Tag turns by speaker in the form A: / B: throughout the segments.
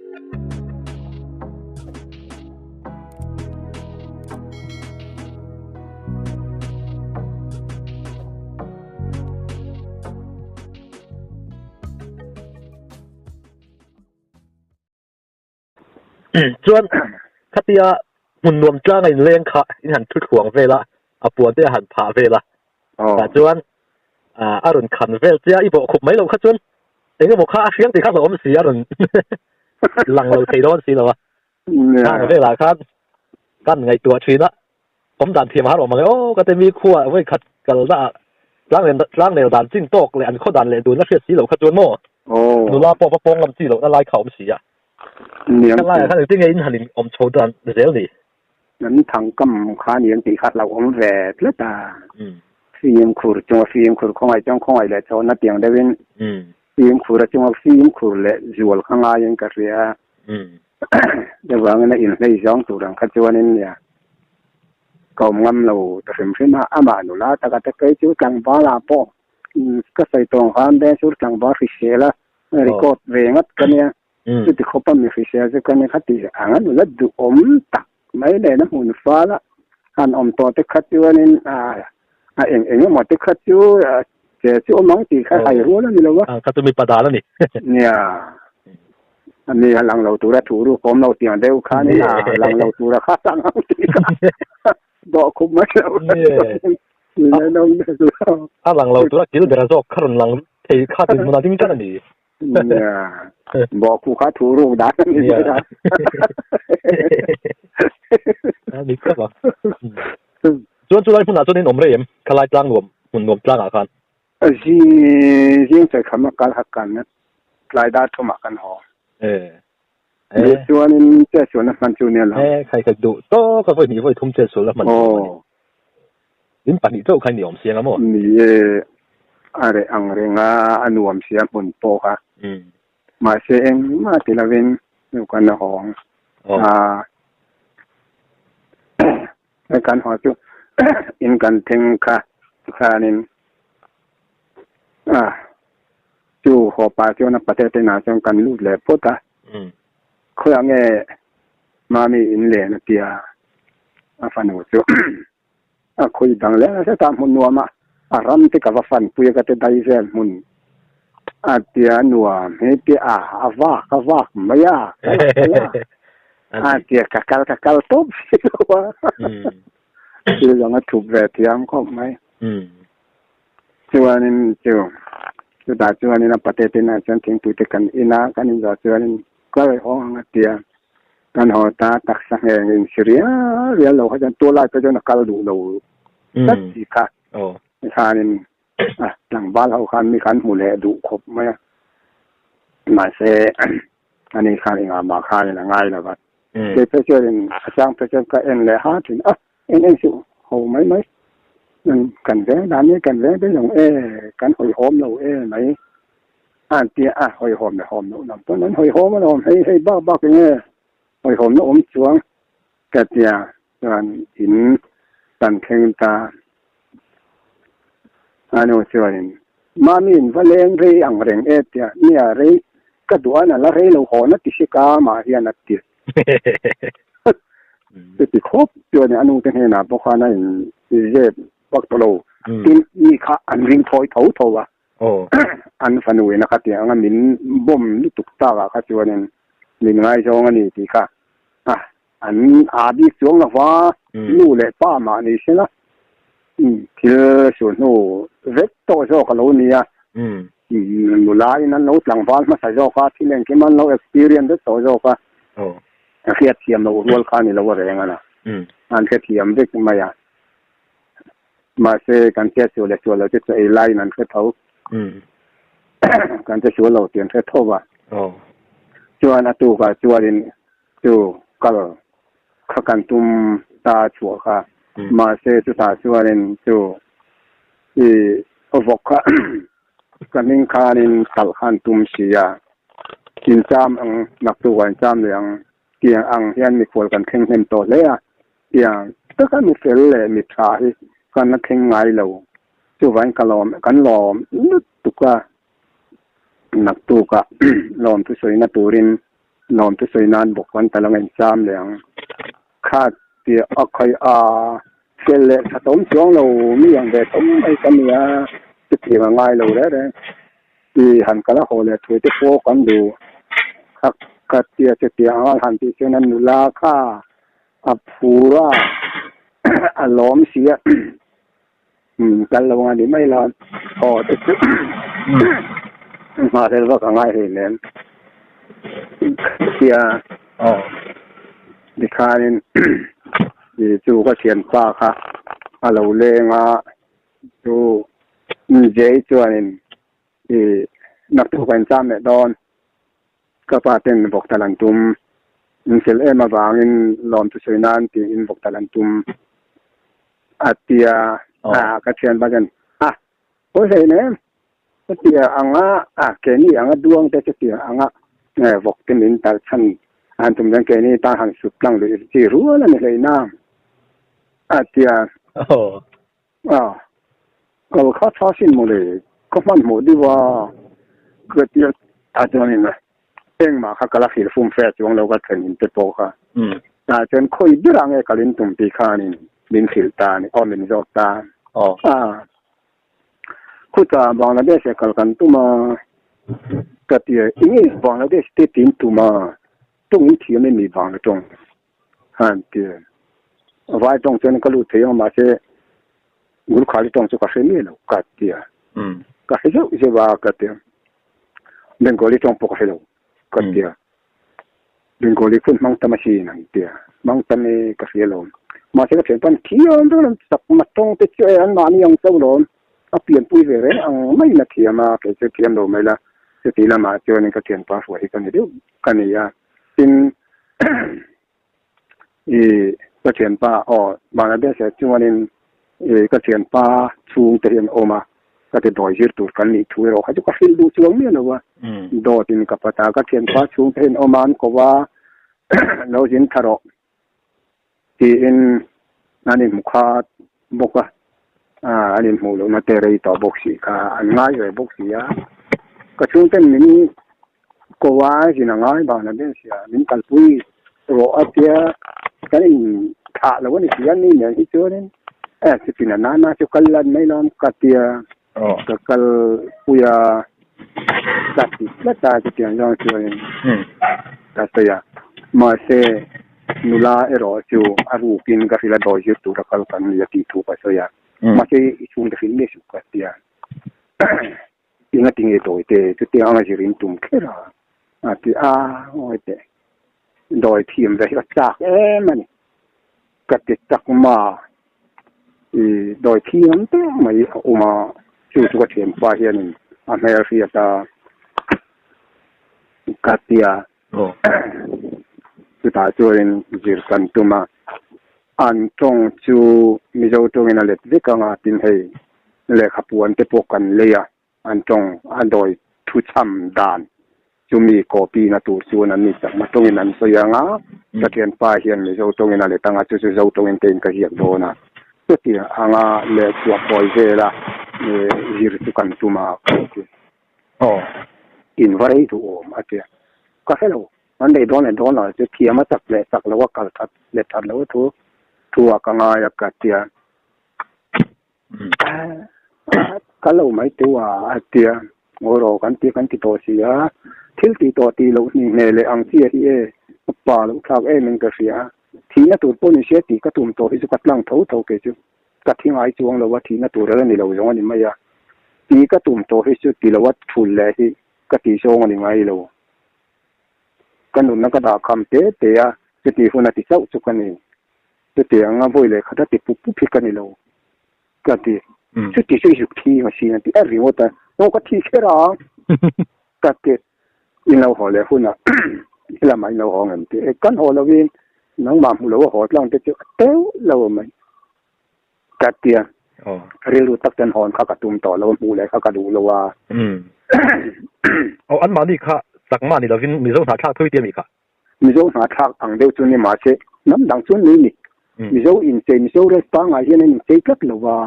A: ส่วนคัตยาหุ่นนวมจ้างไอ้เลี้ยงค่ะอีหันทุกห่วงเวลาอาปัวเดียหันผ่าเวลาแต่ส่วนอารมณ์ขันเวลเจ้าอีบอกขุบไม่ลงค่ะส่วนเองก็บอกข้าเสียงตีข้าสมเสียอารมณ์หลังเราเทโดนสิเหรอวะข้าเวลาข้ากันไงตัวชีนะผมดันเทียมหาออกมาเลยโอ้ก็จะมีขั้วไว้ขัดกันละล้างเร็วดันจิ้งโต๊ะเลยอันเขาดันเลยดูนักเรียนสีเหล่าค่ะส่วนโม่ดูลาปอปองลำจีเหล่าละลายเขาไม่เสีย看来看到这个人很我们抽到这里，
B: 人堂咁看年地下流我们về rất là phim khử cho phim khử không ai trong không ai lại cho nó tiền đây bên phim khử là trong phim khử lại ruột không ai những cái gì để vợ nó in đây giống tụ rằng khách cho nên là còn ngâm lầuแต่ผมคิดว่าอาหนูละแต่ก็เคยช่วยจังบ้าลาปอก็ใส่ตรงข้ามได้ช่วยจังบ้าฟิเชล่ะรีคอร์ดเร่งอัดกันเนี่ยจุดที่เขาปั้มมีฟิเชลจะกันเนี่ยคัดตีอ่างนั้นแล้วดูตักไม่ได้นะหุ่นฟ้าละอันตัวที่คัดอยู่นี่เองหมดที่คัดอยู่เจ้าชื่อน้องตีคัดใครรู้แล้วนี่เราว่า
A: คัดตัวมีปัญหาแล้วนี่
B: เนี่ยอันนี้หลังเราตัวละถูรูผมเราเตียงเดียวข้านี่นะหลังเราตัวละข้าตั้งเอาตีบอกคุ้มไหมเราเนี่ยน้องเด็กเรา
A: หลังเราตัวละกี่เดือนก็ขั้นหลังเทข้าถึงมันที่มีกันนี่
B: เนี่ยบอกคู่ค้าถูรูได้นี่ได้
A: นี่ก็ว่าส่วนอะไรพวกนั้นส่วนนี้หนุ่มเรียมคลายจ้างรวมหุ่นรวมจ้างอาคาร
B: ยิ่งใส่คำว่าการหักกันนะรายได้ทุ่มกันหอส่วนนี้เจ้าส่วนนั้นมันส่วนนี้แหละ
A: ใครเคยดูโต้ก็ค่อยมีค่อยทุ่มเจ้าส่วนแล้วมันยิ่งปัจจุบันใครนิยมเสียงอ่ะมั้ง
B: นี่อะไรอังเรงอนุมเสียหุ่นโปค่ะมาเสียงมาติละเวนอยู่กันหองในการหอจุอินกันถึงค่ะนินจูขอปาจูนับประเทศนาจงกันลูกแหล่พุทธะเครื่องเงมามีอินเล่นเตียฟันหัวจูคุยดังแล้วจะตามหุ่นนัวมาอารมณ์ที่กับฟันปุยก็จะได้เสียมุนเตียนัวเฮตีวากไม่ยากเตียกัลตบสิว่าคืออย่างนั้นถูกแวดเทียมก็ไม่จวนนี้จุดาจวนนี้นะประเทศนั้นฉันถึงตุติกันอินากันนี่จวนนี้ก็เลยห้องเตียกันหอตาตักสังเกตสิเรียเราเขาจะตัวไล่ก็จะนักการดูเราตัดสิค่ะทานินหลังบ้านเราคันมีคันหูแลดุครบไหมมาเซอันนี้คันเองมาคันนี่ง่ายแล้วครับเจ้าเจ้าเองสร้างเจ้าก็เอ็นเลยฮะถึงเอ็นสิโหไหมนั่นกันแว้ด้านนี้กันแว้ได้อย่างกันหอยหอมเราไหนเตี้ยหอยหอมหอมเรานำต้นนั้นหอยหอมมันหอมให้บ้าอย่างเงี้ยหอยหอมเราอมจวงกระเตียกันหินตันเข่งตาอันนู้นส่วนมามีนว่าเลี้ยงเรื่องเรื่องเนี่ยเรื่องก็ดูอันนั้นแล้วเรื่องเราหอนัดติชิกามาเฮียนัดติดติดครบส่วนอันนู้นเป็นเหตุนะเพราะว่านั่นเจ็บปักตโลที่มีข้าอันริงถอยเท่าว่ะอันฝันวยนะครับที่อันมินบ่มนี่ตุกตาว่ะครับส่วนนั้นมินไงช่วงนี้ที่ค่ะอันอาบีช่วงละว่านู่นเลยป้ามานี่ใช่ไหมที่ส่วนโน้เวทโตโจกับเราเนี่ยมูลายนั้นเราหลังบ้านมาใส่โจฟ้าที่เล่นที่มันเรา experience ได้โตโจฟ้าเทียบเทียมเราวัวข้านี่เราว่าแรงนะอันเทียมเด็กมาเสกันเทียบส่วนเล็กส่วนเราจะไอ้ไล่นั่นคือเท่ากันจะส่วนเราเตียนคือเท่าว่าจวนอตูกับจวนจูก็ข้ากันตุ้มตาชัวค่ะมาเสจุตาชัวเรนจูอวกะกันนิงคานินตัลขันตุมเสียกินจามนักตัววันจามเรื่องเกี่ยงเฮียนมีคนกันเข่งเห็นตัวเลยเกี่ยงก็กันมีเฟลเลยมีทายกันนักเข่งไงเราจูวันกันล้อมนึกตุกะนักตัวกะล้อมทุสวยนักตัวริน นอนที่สวยนานบอกวันแต่ละเงินซ้ำเหลียงคาดเดียอคอยเสลสะสมช่วงเรามีอย่างเด็ดต้มไอ้กันเนี่ยจะเกี่ยวง่ายเราได้เลยที่หันกันละโหเลยถวยที่โฟกันดูคักกัดเดียจะเดียหันที่เช่นนั้นนุลาค่าอับฟูร่าอารมณ์เสียกันเราอันนี้ไม่รอดพอจะมาเรื่องก็ง่ายเลยเนี่ยเสียดิคานินจูก็เขียนป้าค่ะเราเลงจูเจจวนนักทุกคนจำเนี่ยดอนก็ป้าเต็นบอกตะลันตุมเสลมาบางอินลอมตุสวยนานที่อินบอกตะลันตุมอาเตียก็เขียนบ้านโอ้ยเนี่ยก็เตียอังแกนี่อังดวงแต่จะเตียอังบอกเป็นอินตาชันอันตุมยังแกนี่ตาหันสุดตั้งเลยที่รู้แล้วไม่เลยน้ำอาเตียก็เขาชอบสิ่งโมเลยก็มันโมดีว่าเกิดเตียอาจารย์นี่นะเองมาเขากำลังหิลฟุ้งแฝดจวงเราก็ถึงอินเตอร์โปค่ะอาจารย์คุยด้วยรังไอ้กลินตุมปีขานี่บินหิลตานี่บินจอกตาคุณตาบางนาเดชกัลกันตุมาก็เตียอินี่บางนาเดชที่ตินตุมาตรงนี้ที่ไม่มีบางตรงฮันเตียไว้ตรงเจนก็รู้เทียงมาเชกุลขาลิตรงสุขเสนีแล้วกัดเตียก็ให้เจ้าเจ้าว่ากัดเตียเบงโกลีตรงปกให้เรากัดเตียเบงโกลีคุณมังตมาชีนั่นเตียมังตมีกัดเสียลมมาเชก็เพียงปันเที่ยวตรงนั้นสักมาตรงไปเจออันนั้นยังเจ้าลมเปลี่ยนปุ้ยไปเลยไม่นาทีมาเกิดเทียมลมไม่ละจะตีละมาเจอนี่ก็เทียนป้าสวยกันเดียวกันนี่ยาซึ่งก็เทียนป้าบางนาเดชจวนนี่ก็เทียนป้าชูเทียนออกมาก็จะดอยยืดตูดกันนี่ช่วยเราเขาจะก็ฟิลดูช่วงนี้นะว่าโดดนี่กับปตาก็เทียนป้าชูเทียนออกมาก็ว่าเราเห็นทารกที่อินนั่นนี่มุขบอกว่าอันนี้มูลมาเตะเลยต่อบอกสิค่ะอันง่ายเลยบอกสิยาก็ช่วงเต้นนี้ก็ว่าสินะง่ายบ้างนะเบนเสียมินกันปุ้ยรออาเตียกันอีขาแล้ววันนี้เสียนี่เนี่ยที่เจอเนี่ยสิปินะน่าจะกัลลันไม่นอนกัดเตียก็กัลปุยกัดแล้วตาจะเตียงยองเจอเนี่ยกัดเตียมาเซนุลารอจูอารูกินกับฟิลาดอยจุดตัวกัลกันยาติทูไปเสียmasih isu defin ni suka dia ingat ingat itu tu ang jirin tum kera ati oite doi tim da chak mani kat tak ma doi tim te mai uma chu chu thiem pa hian amer ria ta katia tu ta chuin jir kan tumaอันตรงจูมีเจ้าตรงนั้นเล็ดวิกังอาตินให้เล็กขับวนไปพวกกันเลยอันตรงอันโดยทุชัมดานจูมีกอปีนาตูส่วนนั้นนี่จากมาตรงนั้นสยังจะเขียนป้ายเขียนมีเจ้าตรงนั้นเลยตั้งอาจูเจ้าตรงนั้นเต็มกระเหียบโดนะก็ที่อ่างเล็กตัวปอยเจล่ะยืดตุกันตุมาอินวารีถูกมาเจ้าก็ให้เรามันได้โดนหน่อยจะเทียมมาจากเล็กจากแล้วว่ากัดทัดเล็ดทัดแล้วถูกทัวกังอายักษ์เตียkalau mai tua atia ngoro kan ti to sia thil ti to ti lo ni ne le ang sia hi pa lo thak men ka sia thi na tur pon sia ti ka tum to hi ka tlang tho ke chu ka thi ngai chuang lo wa thi na tur ra ni lo jong ni mai ya ti ka tum to hi chu ti lo wat thul le hi ka ti song ni ngai lo kanun na ka da kham te ya ti hu na ti sau chu kan niเตียงบ่อยเลยเขาได้ติดปุ๊บพิกันนี่เราก็ตีชุดที่ช่วยยุคที่มาชีนที่รีโมทเราก็ที่แค่เราก็ตีอินเราหอเลยหุ่นอ่ะที่เราไม่เราหอเงินที่กันหอเราวินน้องมาหูเราหอเราจะเต้าเราไม่ก็ตีเรียนรู้ตักเต้นหอนเขากระตุ้มต่อเราหูเลยเขากระดูเราว่า
A: อันมานี่ค่ะสักมานี่เราวินมีส่งหาทางทุยเตียมีค่ะ
B: มีส่งหาทางอังเดียวจุนนี่มาเชน้ำดังจุนนี่มีเจ้าอินเจมีเจ้าเรสปังอะไรเนี่ยมันเจ๊กัดหรอวะ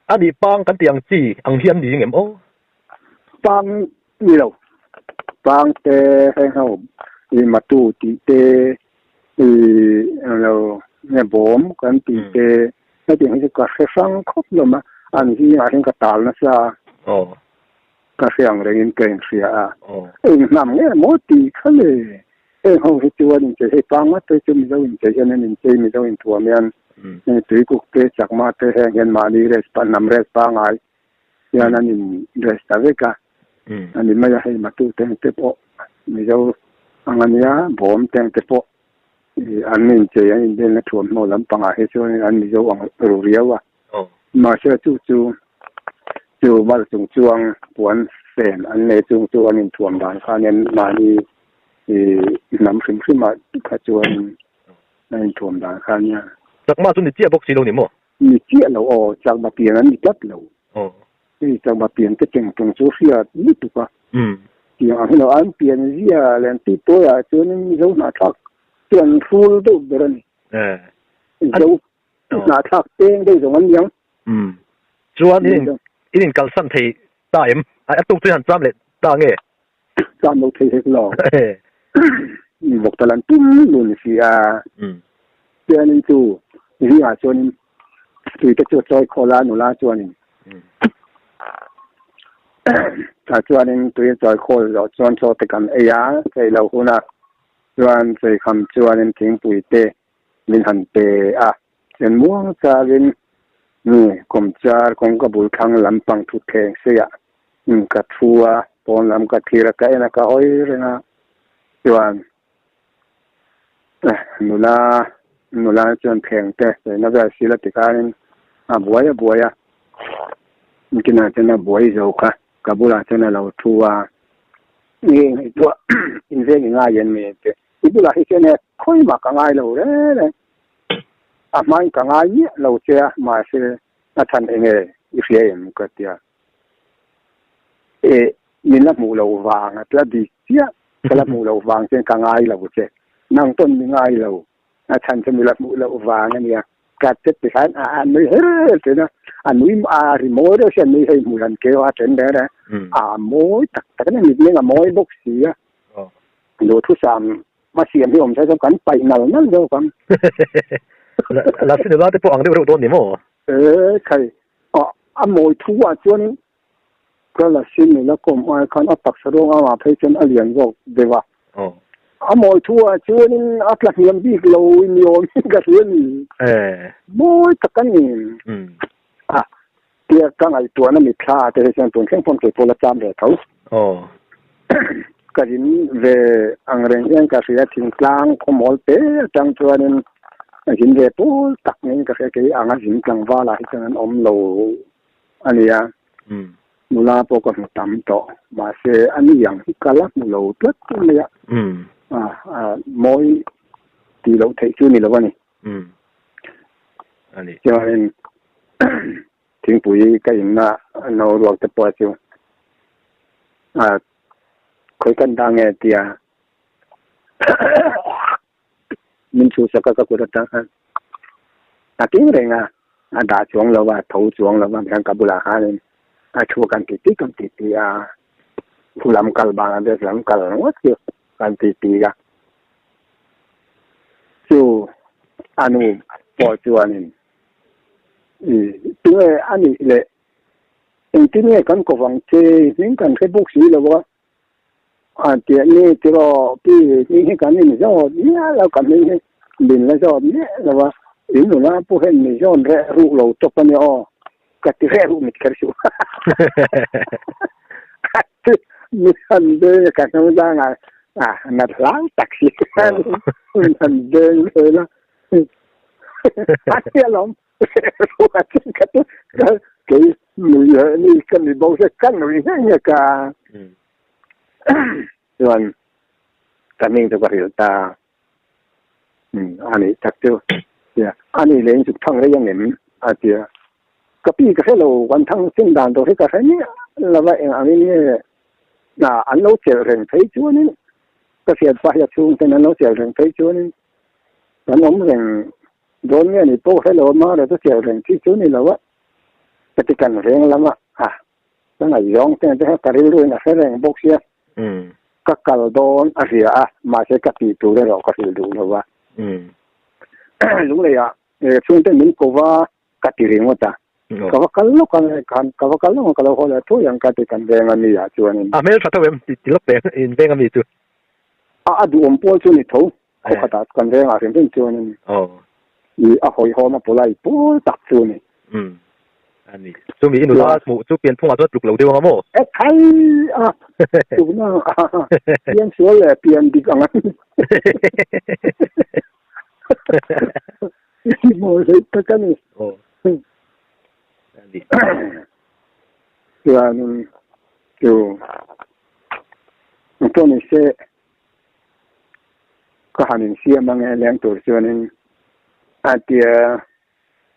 A: อันนี้ปังกันเตียงจีอังเทียนดีเงี้ยโอ้
B: ปังนี่เรา บางแต่ให้เฮาอีมาตู้ตีเตเราเนี่ยบ่มกันตีเตแล้วที่ให้ก็ฟังครบแล้วมาอันที่อาเห็นก็ตาลนะซะก็เสียงเรื่องเก่งเสียนำเนี่ยหมดตีเขาเลยเฮาให้ตัวนี่จะให้ฟังว่าตัวจะมีเรื่องจะนั้นนี่จะมีเรื่องตัวมันนี่ตัวกูเตจากมาเตแห่งมานี่เรสปานำเรสปางไอ้ยานั้นนี่เรสตาเวกาอันนี้ไม่ให้มาตู้เต็งเตปอมีเจ้าอันนี้บ่มเต็งเตปออันนี้จะยังเดินถ่วงโนลำปังให้ช่วยอันนี้เจ้าอังรูเรียวอ่ะมาเชื่อจู่บ้านจุงจวงปวนเส้นอันนี้จู่อันนี้ถ่วงด่านข้าเนี่ยมานี่น้ำขึ้นมาขจวนในถ่วงด่านข้าเนี่ย
A: จากมาจนนี่เจี๊ยบกสีลงนี่มั้ง
B: มีเจี๊ยเราจากมาเปลี่ยนนั้นมีจัดเรานี่จากมาเปลี่ยนก็เจ๋งตรงโซเฟียนี่ถูกป่ะอย่างเราอันเปลี่ยนเสียแลนที่ตัวอ่ะจนมีเราหน้าทักเปลี่ยนฟูลตัวเดินเราหน้าทักเองได้ตรงนั้นยัง
A: จวนนี่กัลสันที่ตายไอ้ตุ๊กที่หันจำเลยตาเงี้ย
B: จำเราที่เห็นหรอบอกตะลันตุ้มลุนเสียเจ้านี่จู่นี่อาจวนตัวจะจอยโคลาหนูลาจวนนี่ถ้าจวนนี่ตัวจอยโคลเราจวนโซติกันเอียใส่เราคนน่ะจวนใส่คำจวนนี่ทิ้งปุ๋ยเตมินหันเตอ่ะเห็นมั่วจารินนี่กรมจาร์คงกบุลคังลำปังทุกแห่งเสียกัดฟัวปนลำกัดทีละไก่นะก็อ้อยเลยนะจวนหนูลาจวนแพงแต่นักการศิลปิการบัวมันกินอาจจะน่าบัวอีกแล้วค่ะกับบุลาจะน่าเราทัวนี่ตัวอินเวสง่ายยันเมตอีบุลาที่เนี่ยค่อยมากังไงเราเลยไม่กังไงเนี่ยเราเชื่อมาเชื่อนัทันเองเลยอีเฟียมก็เดียมีนักมูเราวางแล้วดีเสียแล้วมูเราวางเช่นกังไงเราเชื่อนั่งต้นมีง่ายเราท่านจะมีหลักมุลวางเนี่ยการเจ็บไปขันอันนี้เฮ้ยนะอันนี้ริโมเดอร์เช่นนี้ให้มูลันเกว่าเช่นเดียวนะโมยแต่ก็ไม่มีเรื่องโมยบกเสียดูทุกสามมาเสียมที่ผมใช้สำคัญไปนั่นเดียวกัน
A: แล้วสิ่งที่เราได้พูดอังเดียวรู้ตัวนี่มั้ง
B: ใครโมยทั่วจวนก็ละสิ่งนี้แล้วก็มาคันตักสรงมาเพื่อจนเลี้ยงก็เดี๋ยวโมยทั่วจวนอัตลักษณ์ยังดีเราโยนกันเรื่องนี้โมยตะกันนี่เกี่ยกังไอตัวนั้นมีพลาแต่เช่นตัวแข็งพอนเกิดโพลจามเดือดเขาก็ยินเวอังเริงยังก็เสียทิ้งกลางขมอลเตะจังตัวนั้นยินเวโพลตักนี่ก็เสียกี่อังหินกลางว่าละที่ฉะนั้นโลอันนี้มูลาโปก็มาตามต่อมาเสียอันนี้อย่างที่กาลักมูลตัดเนี่ยโมยตีเราเทชูนี่แล้ววะนี่
A: อันนี้
B: จะเป็นทิ้งปุ๋ยก็อย่างน่ะเราหลอกจะปล่อยอยู่คุยกันดังไงเตียมันชูสักก็กุฎตั้งฮะทิ้งเรื่องด่าช่วงเราว่าถูช่วงเราว่าทางกับุลาฮานี่ชัวกันติดผู้ลำกัลบางเดือดลำกัลว่าเกี่ยวกันตีกันจู่อันนี้ปล่อยจวนนี่ตัวอันนี้เลยที่นี่กันก็ฟังเจนี่กันแค่บุกสีแล้วว่าเดี๋ยวนี้ที่เราพี่นี่ให้กันนี่ไม่ชอบเนี่ยเรากันนี่บินแล้วชอบเนี่ยแล้วว่าอินโดนีเซียพวกเห็นไม่ชอบแร่รูเราจบกันเนี่ยกัดที่แร่รูมิดกันชัวมีอันเดียวกันไม่ได้ไงนัดล้างแท็กซี่อันเดียวเลยนะอันเดียวล้มว่าจริงกันก็มีนี่กันมีบอกกันมีเนี่ยกันส่วนการนิ่งตัวก็ตาอันนี้จักเจ้าเนี่ยอันนี้เลี้ยงสุดทั้งได้ยังเห็นอาเจียก็พี่ก็แค่เราวันทั้งสิ้นด่านตัวที่ก็แค่นี้เราว่าเองอันนี้เนี่ยอันเราเจอเรื่องไฟชั่วนี่ก็เสียไปจากช่วงแต่นั้นเราเจอเรื่องไฟชั่วนี่ตอนนั้นเรื่องโดนเนี่ยนี่โป้ให้เรามาเราต้องเจอเรื่องที่ชั่วนี่เราว่าปฏิกันเรื่องแล้วว่าตั้งแต่ย้อนแต่ให้การเรียนรู้นะแค่เรื่องบกเสีย kakaldon asia masih katitu le ro katidu lo wa lu le ya sunte min ko wa katiri ngota kalau kalau hola tu yang katakan dengan ni ya cuan
A: amel satu di lok in dengan itu
B: adu ompol tu ni tu kata kan dengan asin cuan i ahoi homa polai po tak tu ni
A: ani sumi inu la mu chu pian phung a tu lo deu mo
B: kai tu na pian suo le pian di ang mo se ta kan ni ani tuan tu ni se ko hanin sia mang leng tu chuan atia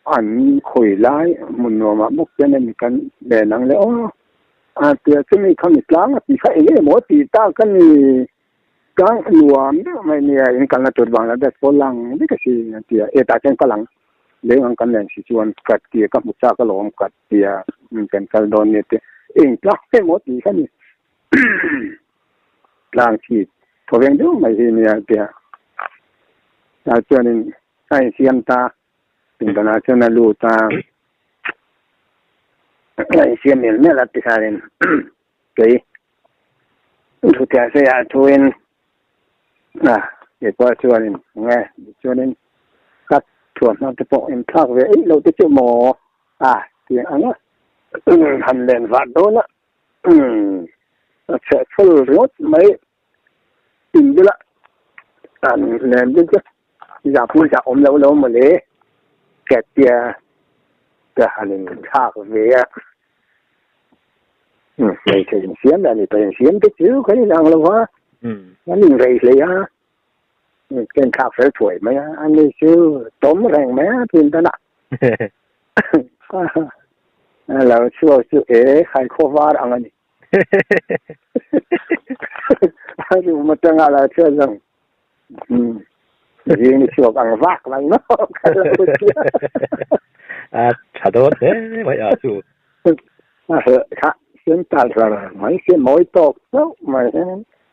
B: an khoi lai mun no ma mok chen ni kan le nang le atia chumi kham ni tlang ti khai le mo ti ta kan ni kang nuam mai ni in kan la tur bang la da ko lang ni ka si atia ta chen ka lang le ang kan len si chuan kat ti ka mu cha ka lom kat ti kan kal don ni te in tla ke mo ti kan ni lang chi to veng do mai ni atia ta chuan ni ai siam ta international luta ai siam el ne la tisaren ke tu te se ya tuin ke pa chuan nge chuan kat chuan na te po in thak ve ai lo te chu mo ti anga han len va do na che full rot mai tin dila an len de ya pu ja om lo mo le cái tia cái hành thác về này thì xiêm là này phải xiêm cái chữ cái nào là quá nó liền rầy lấy á cái thác phải tuổi mấy anh đi chứ tóm rèn mấy thì ta nè là chưa chưa ế khai khô vár ăn anh nhưng mà chẳng là chưa rằng riêng chưa ăn vác lắm nó
A: chả tốt thế vậy chú
B: khác hiện tại là mấy cái mối tốt đâu mà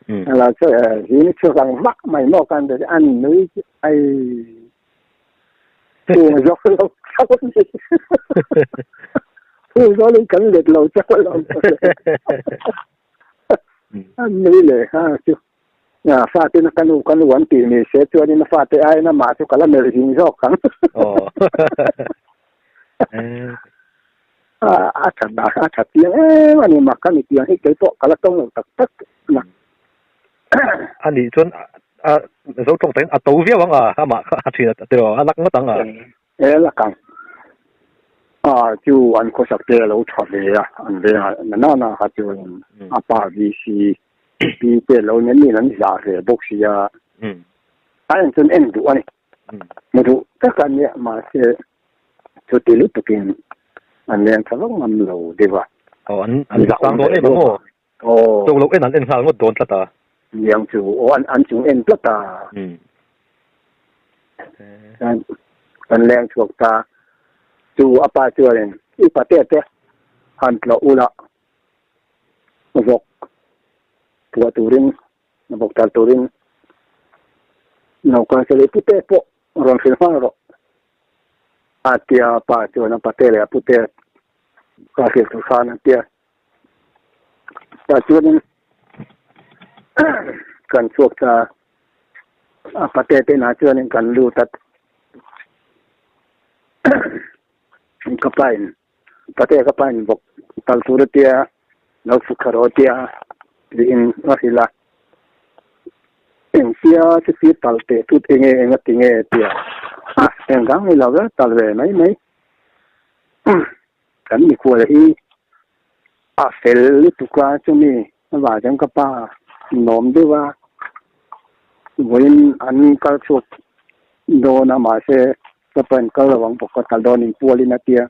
B: là cho riêng chưa ăn vác mày nó cần để ăn nữa ai tu mà dốc lâu sao gì tu đó lấy cẩn liệt lâu chắc là ăn nữaเลยchú fa te na kanu wan ti ni se chu ni na fa te ai na ma chu kala me ri zo kan cha ti ani ma kan ti hi ke to kala tong tak na
A: ani chon zo tong teng a to via wang ma ha thi te ro alak ma tang
B: la kan chu an ko sak te lo chha le an ve na ha chu apa vi si pi te lo nen ni nan za re box ya ai chen en du ani mu du ta kan ya ma se chu te lu tukin an len tha lo ngam lo de wa
A: an sang do e mo to lo en an en sa ngo don ta ta
B: yang chu an chu en pla ta an len chu ta chu apa chu len I pa te han lo ula mo tua turin na boktal turin no ka se le pute po ron filmaro atia pa tu na patele pute ka se tu sana tia ta turin kan chuak ta patete na chuan kan lu tat kapain pate kapain bok tal turatia no fukharotia in ahila en sia se si talte tut enge tinge tia en gang ni lawa talve mai kan ni ko hi fel tu ka chumi wa jang ka pa nom de wa voin an kal chuk do na ma se ka pen ka wang pok ka do ni poli na tia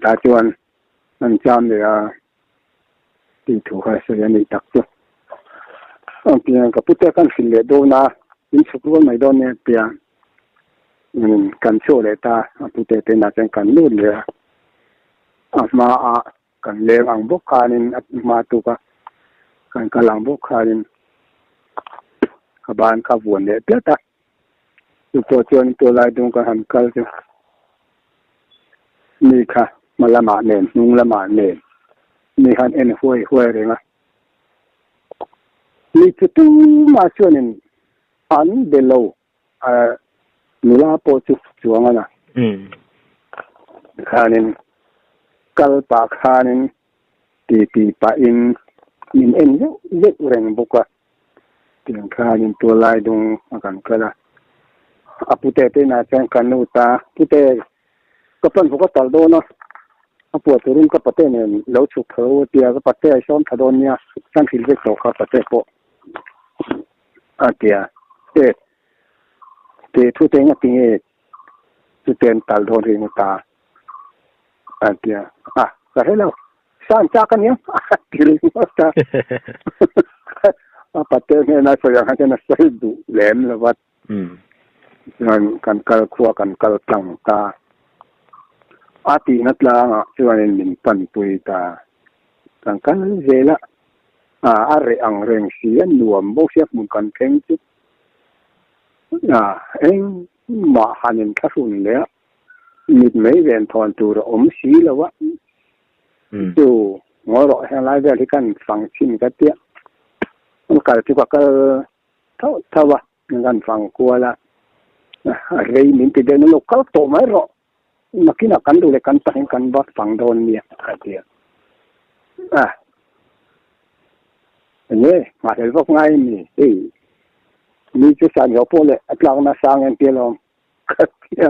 B: ta chuan an cham de ti thu ha se ya ni tak chu pian ka puta kan fin le do na in sukro mai do ne pia kan cho le ta puta te na chen kan lu le ma kan le ang bo kanin at ma tu ka กันกำลังบุกคารินขบานขบวนเนี่ยเปี้ยตาอยู่ตัวจวนตัวลายดวงกระหันกัลจ้ะนี่ค่ะมาละหมาดเน่นนุ่งละหมาดเน่นมีคันเอ็นห้วยเลยนะมีจุดตู้มาชวนนี่อันเดลโลนุลาโปจุจวงนะคานินกัลปาคานินตีปะอินมินเอ็นเยอะแรงบุกว่าเตียงคานินตัวลายดงอาการก็ละอาปุเตเตน่าแจ้งกันนูตาปุเตก็เป็นพวกตัลโดเนาะอาปวดตัวรุ่นก็ปะเตเนี่ยแล้วฉุกเฉินเตียก็ปะเตซ้อนถดนเนี่ยสั้นผิดเล็กโตเขาปะเตโปอาเตียเตทุเตงติเงทุเตนตัลโดเริงตาอาเตียก็ให้เราสร้างจากกันเนี่ยทีนี้ว่าจะปัจเจกเนี่ยนายสยังให้จะน่าใส่ดูแหลมแล้วว่างานการกลัวกันกลังตาอาทินัดละช่วยนินปันปุยตาต่างกันเจละอะไรอังเร่งเสียนรวมโบเสียมุนกันเข่งจุดเองมาหันินข้าฝุ่นเลยมิดไม่เวียนทอนตัวอมสีแล้ววะจู่งอรอแห่งไรเวลที่กันฟังชินกันเตี้ยมันกลายเป็นว่าก็เท่าว่ากันฟังกลัวละอะไรมินติเดินนกก็โตไม่รอนักกินกันดูเลยกันตั้งกันวัดฟังโดนเนี่ยอะไรเตี้ยอย่างนี้มาเห็นพวกไงนี่มีจุดสั่นหัวโป้เลยอัตลักษณ์น่าสร้างเงินเตี้ยลงก็เตี้ย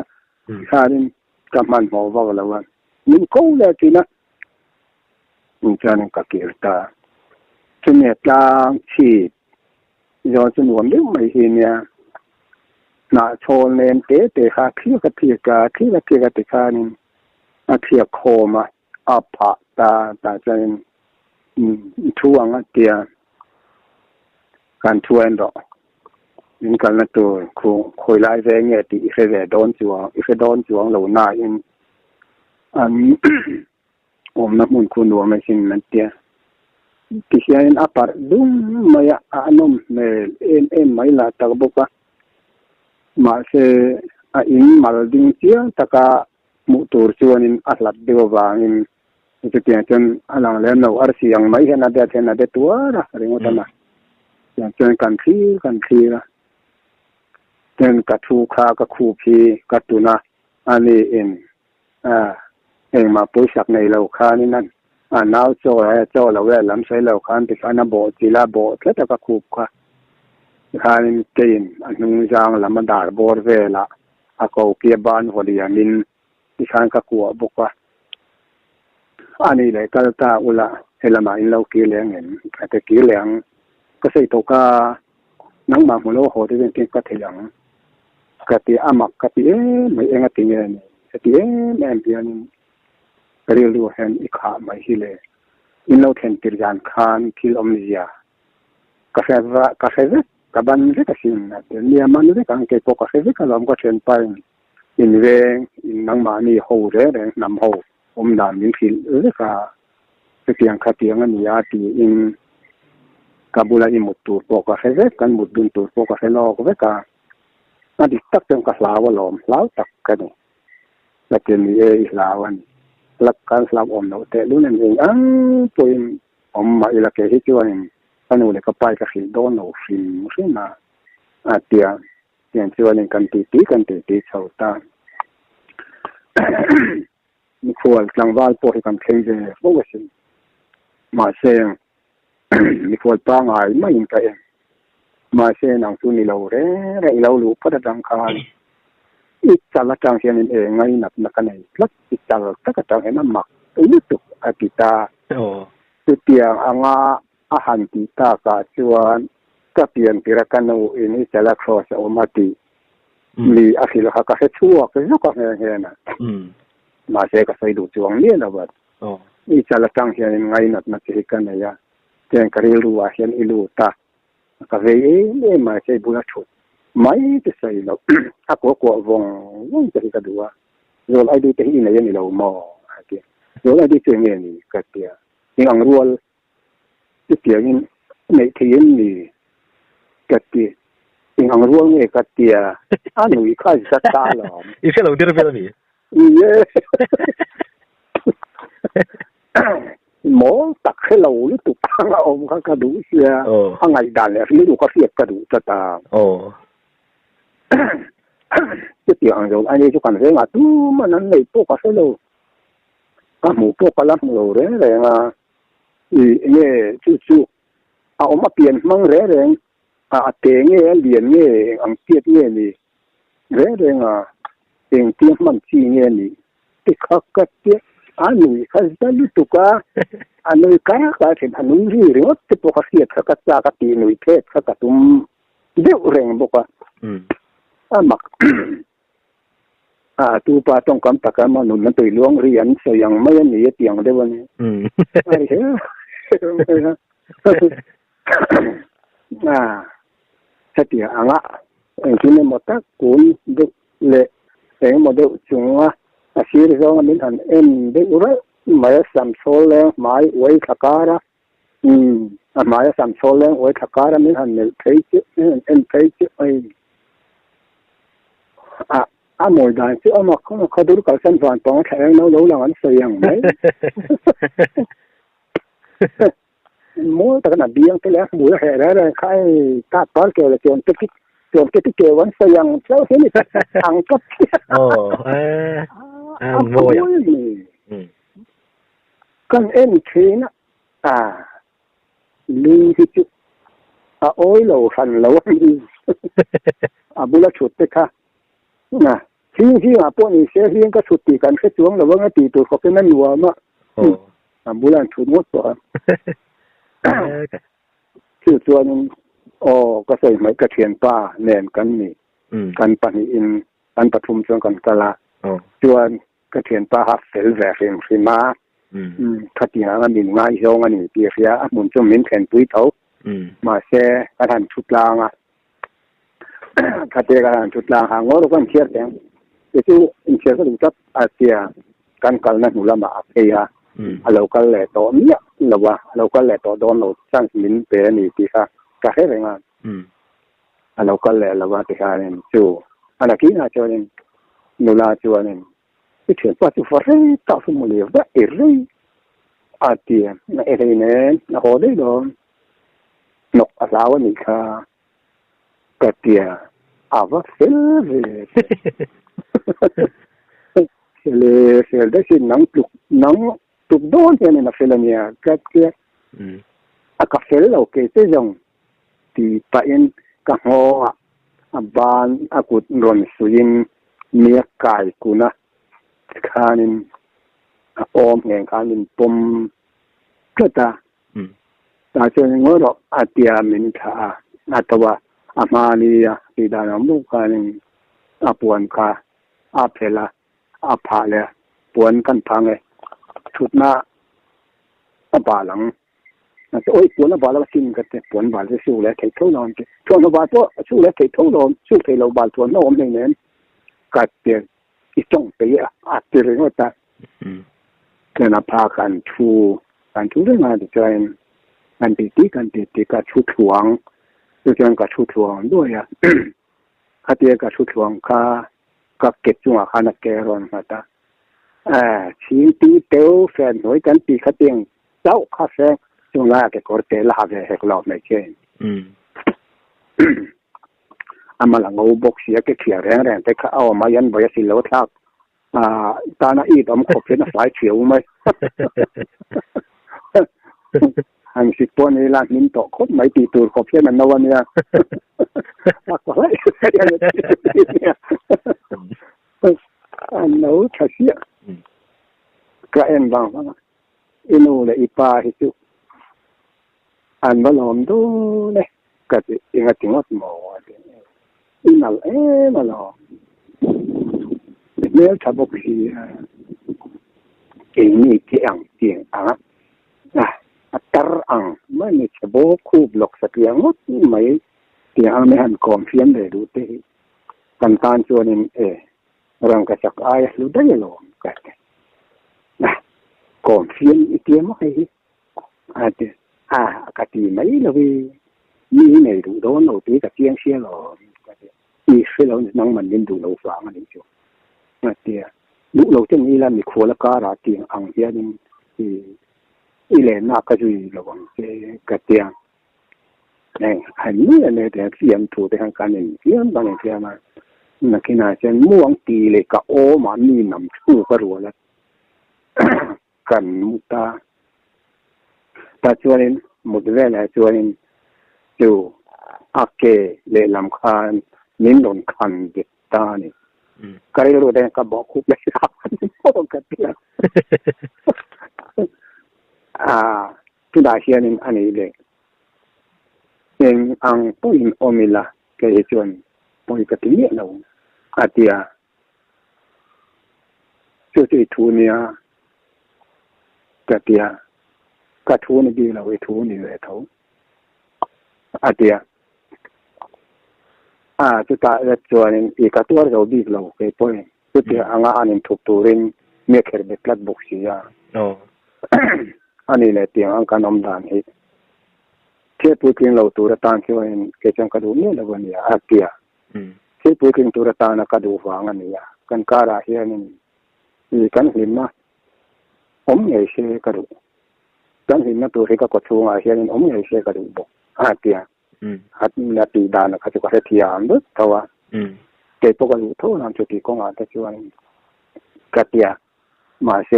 B: ข้านี่กำมันหมอว่าแล้วว่ามินกู้เลยทีนะมันจะนั่งกับเกียร์ตาจนเนี่ยกลางฉีดย้อนจนหวนเรื่องไม่เห็นเนี่ยน่าโชว์เลนเตะขาขี้กระเทียกาขี้กระเทียกติขานี่อาเทียโคมาอาผะตาจะช่วงเตียการช่วยดอกนี่กันละตัวคุยไล่แรงเนี่ยตีเคยโดนจวงเหล่าหน้าอินอันผมนับมุนคุณดูไม่สิ่งนั้นเตี้ยที่เชียนอัปาร์ดุมไม่อานุมเมลเอ็นไม่ละตะบุกะมาเสอินมาลดิ้งเชียตะกะมุตูร์ชวนินอัลลัดเดวบางินจะเตียจนอัลังเลนเอาอาร์ซียังไม่เห็นนาเดตัวละเรื่องนั้นนะอย่างเช่นกันคีละเช่นกัทูคากับคูพีกัตุนะอันนี้เองมาปุยสักในเหล่าค้านี่นั่นน้าวโจ้เราแวะล้ำใช้เหล่าค้าติดอันโบจีลาโบแล้วแต่ก็คูบค่ะค้านี่เกินอันนึงจางลำมันดาร์โบเวละอากูเกียบานหัวเดียนินที่ค้างก็กลัวบุกว่าอันนี้เลยก็ตาอุละเฮลมาอินเราเกี่ยงเห็นแต่เกี่ยงก็ใส่ตัวก็นังมาหัวโลโหที่เป็นเก่งก็เถียงกติอามักกติไม่เองกติเงี้ยกติแม่เพียนเรียลดูเห็นอีกขาไม่ฮิเลอินเราเห็นติดยานคานคิลอมเนียกาแฟกับบันเรื่องสิ่งนั้นเนี่ยมันเรื่องการเก็บกาแฟกับเราก็เชิญไปอินเวงอินนังมานี่หูเรื่องนำหูดานมิฟิลเรื่องการเสียงขัดเสียงอันนี้ตีอินกับบุลาอิมุดตูปกาแฟกันมุดดุนตูปกาแฟนอกเวกาอันนี้ตักเป็นกระลาวลมลาวตักกันแล้วจะมีอีลาวันหลักการสลับอมเราแต่รู้นั่นเองตัวอมมาอีหลักที่จวนอันนู้นก็ไปกับหินโดนเอาฟิล์มขึ้นมาเตียงจวนกันตีชาวตามีควรกลางวันพวกกันเข่งเจพวกสิ่งมาเสียงมีควรป้างายไม่ยินกันมาเสียงหนังสุนีเราเราลูกพัฒนาการอีกจัลจังเสียนเองไงนักไหนลักอีกจัลตักจังเห็นมันหมักอุตุอากิตาจุดเตียงอาหารกิตากาจวนก็เปลี่ยนพิรกันเอาอินิจัลครอสอมาติมีอาศิลหะก็ให้ชั่วก็ยังก็เห็นนะมาเสกก็ใส่ดูจวงเนี่ยนะบัดอีจัลจังเสียนไงนักเสียกันเนี่ยเจงกระเรือว่าเห็นอิลูตาก็เวียมาเสบุญชุดไม่จะใส่เราถ้ากลัววงจะที่กระดูกเราไอ้ดูที่ไหนนี่เราหมอเราไอ้ดูเจงนี่ก็เตียยังรัวที่เตียง ในที่นี้ก็ที่in ang ruang e katia anu ikai satalo
A: ise lo dir pela ni
B: ye mo tak hello lu tu panga om ka du sia angai dan le lu ka fiat ka du ta ti ang jo ani ju kan re nga tu manan nei po ka hello ka mu po ka lam lo re nga ye chu a om a pian mang re a teng e lian nge ang tiet nge ni re nga teng tiet man chi nge ni ti khak ti anu khaz dalu tuka anu ka thin anu ri ro ti po ka siat ka cha ka ti nu phet ka tum de reng boka mak tu pa tong kam ta ka ma nu na toi luang rian so yang mai ni tiang de wa ni Satia anga engine mota kun de le eng model chunga asir zo min an en de ura maya sam sole mai wei thakara maya sam sole wei thakara min an nel page en page ai a moi dan si ama ko dur ka san van tong thang no lo lang an sayang mai mo ta na biang te le mu he ra khai ta par ke le tion te ke wan sayang chau he ni ang ka mo ya kan en thina li hi chu a oi lo han lo a bula chut te kha na chi a po ni se hi ka chut ti kan ke chuang lo wa ti tu ko ke na nuwa ma a bula chut mo toชื่อตัวนึงก็ใส่ไม้กระเทียนป้าแนนกันนี่กันปนิอินกันปทุมชวนกันกะละชวนกระเทียนป้าฮับเซลแวร์เองสิมาขัดที่หามินง่ายโยงอันนี้เปียเสียมุนจมมินแทนปุ้ยเถามาแช่กระทันชุดลางขัดเจกระทันชุดลางหางอกันเชียร์แดงจะชื่อเชียร์ก็ถึงกับอาเซียกันกันนั่นหนูละมาเอียเราก็แหล่ต่อเนี่ยเราว่าเราก็แหล่ต่อโดนเราสร้างมินเปรนี่ที่ค่ะก็ให้แรงงานเราก็แหล่เราว่าที่ค่ะเนี่ยจู่อันนี้นะจู่เนี่ยนูลาจู่เนี่ยที่เชื่อว่าจู่ฟ้าเร่ต่อสมุนเลยว่าเอรีอาเตียนเอรีเนี่ยนะโหได้โดนนกอาลาวนี่ค่ะกระเตียอาว่าเฟลเลยได้สินังปลุกนังตุกโดนเนี่ยนะเฟลเนี่ยก็คือก็เฟลเราเกตจงที่ไปอินกับหัวบ้านกุดรอนสุยินเมียกายกูนะขานินอมแห่งขานินปมก็ตาแต่จนงอเราอาเตียมินขาอาตวะอามาลียที่ดานมุขานินอาปวนขาอาเพลาอาผาเลยปวนกันพังเลยชุดหน้าบาหลังโอ้ยปวนบาหลังสิ้นกันแต่ปวนบาจะสู้แล้วถ่ายทุ่งนอนช่วงบาตัวสู้แล้วถ่ายทุ่งนอนสู้ถ่ายเราบาตัวน้องอย่างนั้นกัดเตียอีจ้องไปอาเตียเรื่องว่าแต่แค่นับพากันชูเรื่องงานจะการตีการชุดหวงด้วยการชุดหวงด้วยข้าเตียการชุดหวงข้าก็เก็บจังหวะขานักแกรอนมาตาชีตีเต้าแฟนหน่วยกันตีขัดเตียงเจ้าข้าแฟนจงลาแกกอดเตลาเวเหกหลอกไม่เช่นอามาหลังเอาบกเสียแกเขียแรงแต่ข้าเอามายันบอยสิโลทักตาหน้าอีดอมขบเป็นสายเฉียวไหมหันสิตัวนี้ลากนิ้นโตคบไม่ตีตูดขบเช่นมันนวันเนี่ยรักอะไรเนี่ยอันนู้นเสียกระเอ็นบางอินูเลยอีปาฮิจุอันมาลอมดูเนี่ยก็จะยังไงถึงว่าหมออินามาลอมเนี่ยชาวบุรีเองนี่เจียงตรอังไม่มีชาวบุคูบหลอกสักอย่างหมดไม่เตียงไม่หันคอมเฟียนเลยดูเตะกันตานชวนรังกระจักอายรู้ได้หรอกันนะคอมเฟียนอีเตียงไม่อาจจะ กะตีไม่เลยนี่ในดูโดนเราตีกับเตียงเสียหรออีเสียแล้วน้องมันเล่นดูเราฟังอันนี้จ้ะนั่นเดียลูกเราจะมีแล้วมีครัวละการาเตียงอังเดียนี่อีเลน่าก็จะระวังกับเตียงเนี่ยอันนี้เนี่ยแต่เสียงถูกไปทางการเงินเสียงบางอย่างเสียมานักขณะเช่นม่วงตีเลยกับโอมามีน้ำชูกระรัวแล้วกันมุตาแต่ชวนหมดเวลาชวนอยู่อาเกเลลำคานนินโดนคันเด็ดตานี่ก็เลยรู้ได้กับบอกคุบเลยครับพวกกันเดียวที่ได้เชียร์นี่อันนี้เลยเป็นอังปุ่นโอมิลาเกี่ยวชวนปุ่นกติเนี่ยเราอาเดียช่วยทูเนียกะเตียกะทูนี่ดีเราไอ้ทูนี่เลยเขาอาเตียจุดตาจวนอีกตัวเราดีเราไปป่วยจุดที่อ่างอันนี้ถูกตัวเร่งเมื่อเกิดเบ็ดลัดบุกเสียอันนี้เลยเตียงอังการนมดานให้เทียบพูดถึงเราตัวตานที่ว่าเกิดจากกระดูกเนี่ยเราเนี่ยอาเตียเทียบพูดถึงตัวตานกระดูกฝังอันนี้กันการาเฮียนี่มีกันเห็นนะผมใหญ่เชกระดูกกันเห็นนะตัวที่ก็กดชูงอาเฮียนี่ผมใหญ่เชกระดูกบอกอาเตียหัดนาตีดานเขาจะก็เทียมด้วยแต่ว่าเกิดปกติทั่วน้ำจุดที่กงอาแต่ชวนกระเตียมาเช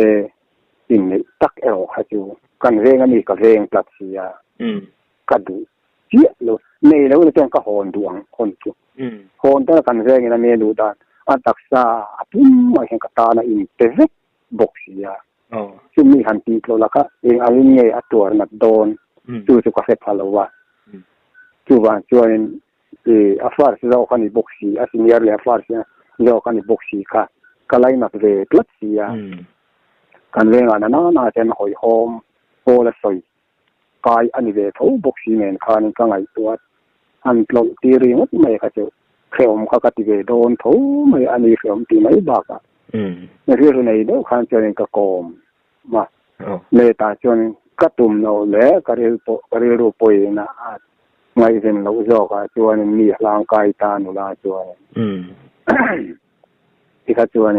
B: สิ่งนี้ตักเอวเขาจูกันเร่งมีกับเร่งปลัดเสียกระดูเจี๊ยเลยในแล้วเราต้องก็หอนดวงคนจุหอนแต่กันเร่งนั่นเมนูดานอันตักษาปุ่มมาเห็นกระตาในอินเตอร์บกเสียซึ่งมีหันตีโคลละก็เองอันนี้อัตัวนัดโดนจูสุกาเฟพาลวะจูวันจวนอาฟาร์สเราคันบกสีอาซิเนียร์เลยอาฟาร์สเราคันบกสีค่ะก็ไล่มาเวกลัดเสียกันเรื่องอันนั้นน่าจะหอยหอมโพลสอยกายอันนี้เวทบกสีเหม็นคันก็ไงตัวอันปลดตีรีงไม่เขาจะเขียวมันเขาก็ตีเวโดนทูไม่อันนี้เขียวตีไม่บ้ากันในเรื่องในเรื่องขันจวนก็โกมมาในตาจวนก็ตุ่มเราเละก็เรียรูปอยนะไงเป็นเราจอกจวนมีร่างกายตาหนุลาจวนที่เขาจวน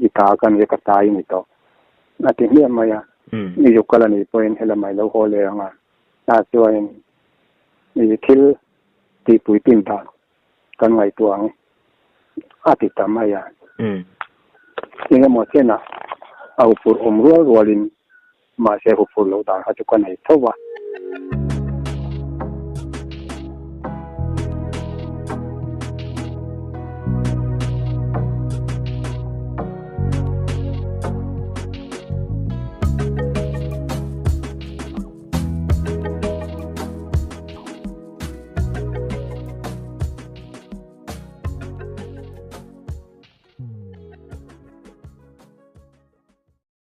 B: อีตากันเวกตายนี่ต่อนาทีนี้มาอ่ะมียุคกันนี่พอเห็นเห็นแล้วไม่เราโหเลยอ่ะตาจวนมีทิลตีปุยตินตากันไงตัวอาทิตย์ตามมาอ่ะนี่ก็หมดเส้นนะเอาปูอมรัวรัวลินมาเสียผู้ผู้เราต่างเขาจะกันให้เท่าว่า